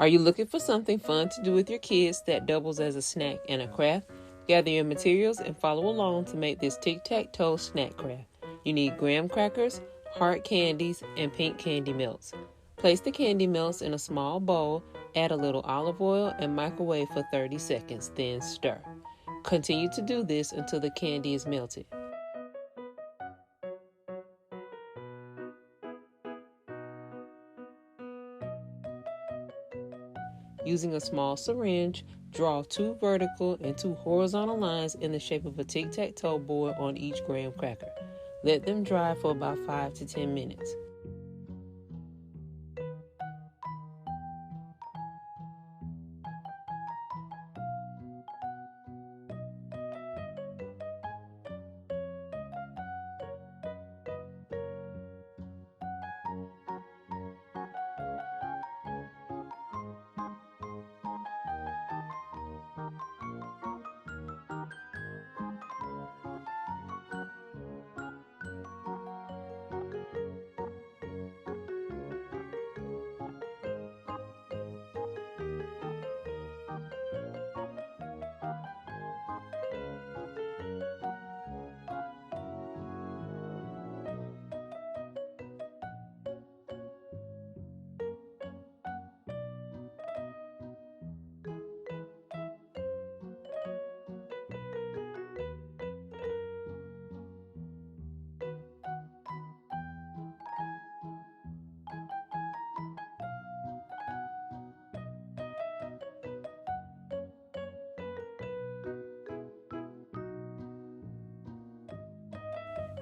Are you looking for something fun to do with your kids that doubles as a snack and a craft? Gather your materials and follow along to make this tic-tac-toe snack craft. You need graham crackers, hard candies, and pink candy melts. Place the candy melts in a small bowl, add a little olive oil, and microwave for 30 seconds, then stir. Continue to do this until the candy is melted. Using a small syringe, draw 2 vertical and 2 horizontal lines in the shape of a tic-tac-toe board on each graham cracker. Let them dry for about 5 to 10 minutes.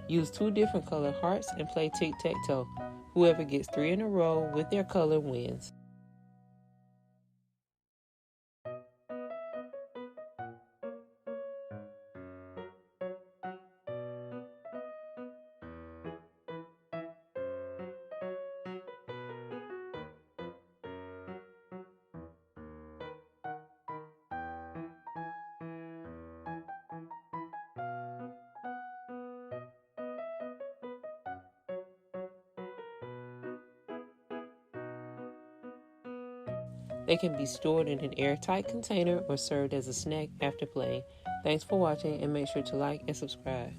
Use 2 different color hearts and play tic-tac-toe. Whoever gets 3 in a row with their color wins. They can be stored in an airtight container or served as a snack after playing. Thanks for watching and make sure to like and subscribe.